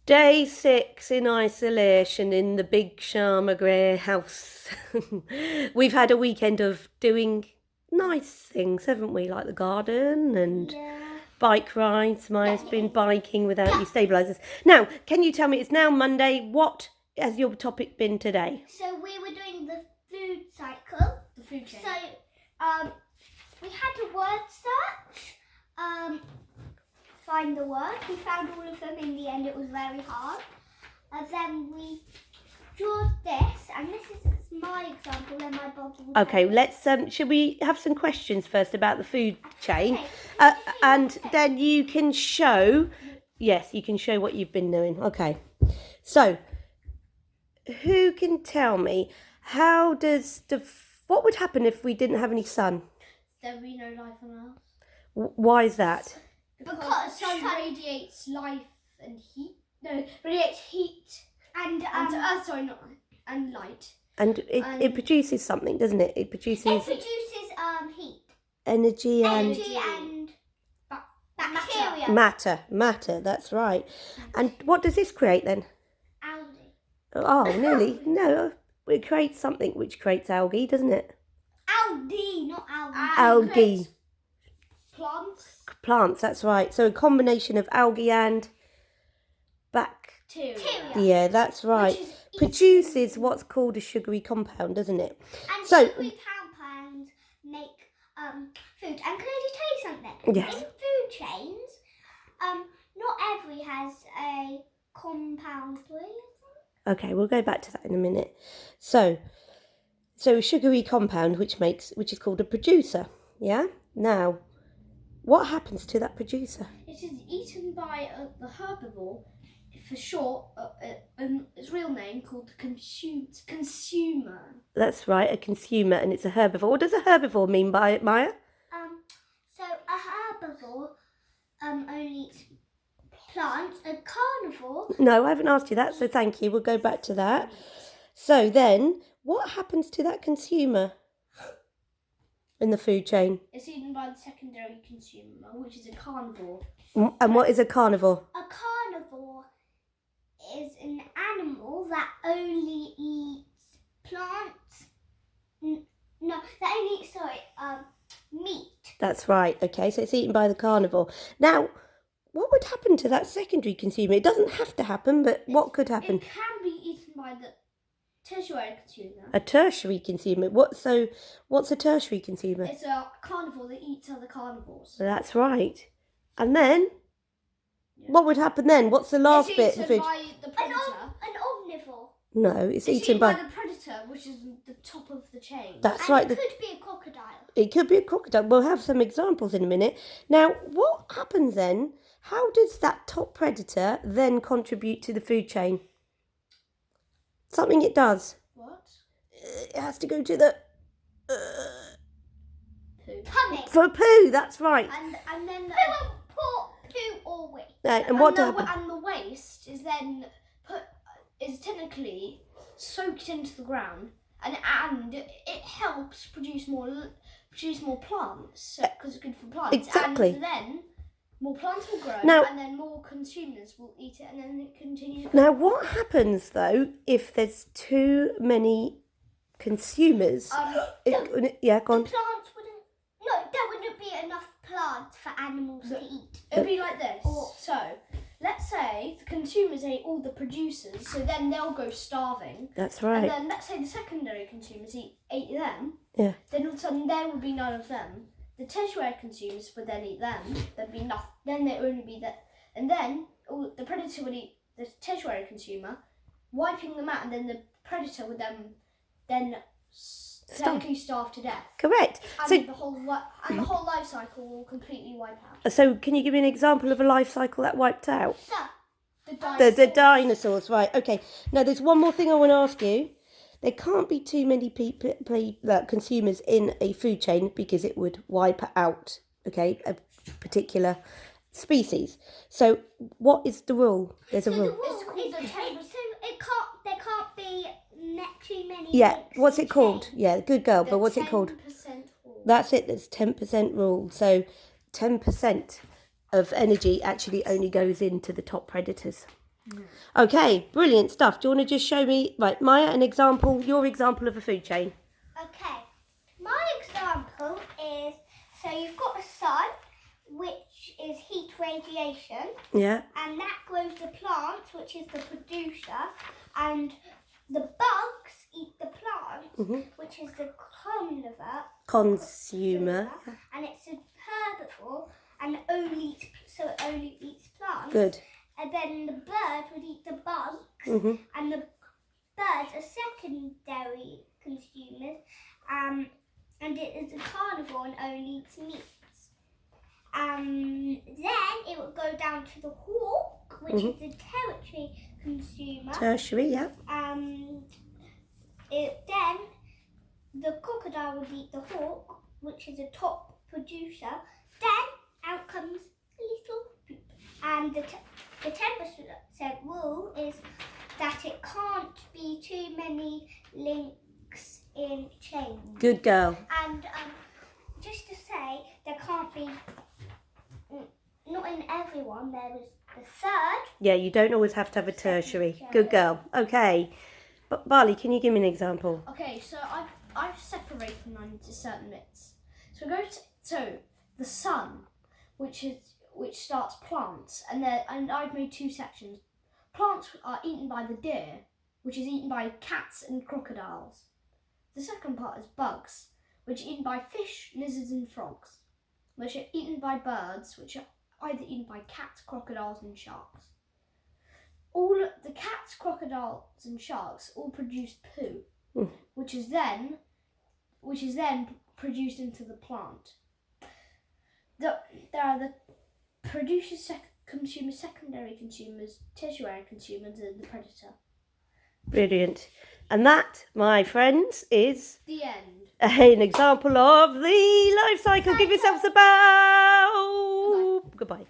Day 6 in isolation in the big Sharma-Grey house. We've had a weekend of doing nice things, haven't we? Like the garden and bike rides. Maya's been biking without any stabilisers. Now, can you tell me, it's now Monday, what has your topic been today? So we were doing the food cycle. The food chain. So we had a word search. Find the word. We found all of them. In the end, it was very hard. Then we drew this, and this is my example, and my Bob's. Okay, let's. Should we have some questions first about the food chain, and then you can show. Yes, you can show what you've been doing. Okay, so who can tell me how does what would happen if we didn't have any sun? There would be no life on Earth. Why is that? Because the sun radiates life and heat. No, radiates heat and and light. And it produces something, doesn't it? It produces heat, energy and bacteria. Matter. That's right. And what does this create then? Algae. Oh, nearly. No, it creates something which creates algae, doesn't it? Algae, not algae. Algae. Plants, that's right. So a combination of algae and bacteria. Yeah, that's right. Produces what's called a sugary compound, doesn't it? And sugary compounds make food. And can I just tell you something? Yes. In food chains, not every has a compound. Okay, we'll go back to that in a minute. So a sugary compound which is called a producer. Yeah. Now, what happens to that producer? It is eaten by the herbivore, for short, its real name called consumer. That's right, a consumer, and it's a herbivore. What does a herbivore mean by it, Maya? So a herbivore only eats plants. A carnivore. No, I haven't asked you that, so thank you. We'll go back to that. So then, what happens to that consumer in the food chain? It's eaten by the secondary consumer, which is a carnivore. And what is a carnivore? A carnivore is an animal that only eats plants. That only eats meat. That's right. Okay, so it's eaten by the carnivore. Now, what would happen to that secondary consumer? It doesn't have to happen, but what could happen? It can be eaten by the tertiary consumer. A tertiary consumer. What's a tertiary consumer? It's a carnivore that eats other carnivores. That's right. And then, what would happen then? What's the last bit? It's eaten by the predator. An omnivore. No, it's eaten by the predator, which is the top of the chain. That's right. It could be a crocodile. It could be a crocodile. We'll have some examples in a minute. Now, what happens then? How does that top predator then contribute to the food chain? Something it does. What? It has to go to the Tummy. for poo. That's right. And then poo or waste. And what happens? And the waste is then is technically soaked into the ground, and it helps produce more plants because it's good for plants. Exactly. And then more plants will grow, and then more consumers will eat it, and then it continues. Now, what happens though if there's too many consumers? Go on. The plants wouldn't. No, there wouldn't be enough plants for animals to eat. It'd be like this. So, let's say the consumers ate all the producers, so then they'll go starving. That's right. And then let's say the secondary consumers ate them. Yeah. Then all of a sudden there would be none of them. The tertiary consumers would then eat them. There'd be nothing. Then there'd only be that. And then the predator would eat the tertiary consumer, wiping them out, and then the predator would then technically starve to death. Correct. And So the whole life cycle will completely wipe out. So can you give me an example of a life cycle that wiped out? So, The dinosaurs, right. Okay. Now, there's one more thing I want to ask you. There can't be too many consumers in a food chain because it would wipe out, okay, a particular species. So what is the rule? There's a rule. It's called the table. So there can't be too many. Yeah, what's it called? Yeah, good girl, but what's it called? 10% rule. That's it, there's 10% rule. So 10% of energy actually only goes into the top predators. Okay, brilliant stuff. Do you want to just show me, right, Maya, your example of a food chain? Okay, my example is, so you've got a sun, which is heat radiation, Yeah. and that grows the plants, which is the producer, and the bugs eat the plants, which is the Consumer. and it's a herbivore, and it only eats plants. Good. And then the bird would eat the bugs, and the birds are secondary consumers, and it is a carnivore and only eats meat. Then it would go down to the hawk, which is the territory consumer. Tertiary, yeah. Then the crocodile would eat the hawk, which is a top producer. Then out comes a little poop. And the 10% rule is that it can't be too many links in chains. Good girl. And just to say, there can't be, not in everyone, there is the third. Yeah, you don't always have to have a tertiary. Good girl. Okay. But Barley, can you give me an example? Okay, so I've separated mine into certain bits. So the sun, which starts plants, and I've made two sections. Plants are eaten by the deer, which is eaten by cats and crocodiles. The second part is bugs, which are eaten by fish, lizards and frogs, which are eaten by birds, which are either eaten by cats, crocodiles and sharks. All the cats, crocodiles and sharks all produce poo, which is then produced into the plant. There are the producers, consumers, secondary consumers, tertiary consumers, and the predator. Brilliant. And that, my friends, is The end. an example of the life cycle. Give yourselves a bow. Goodbye.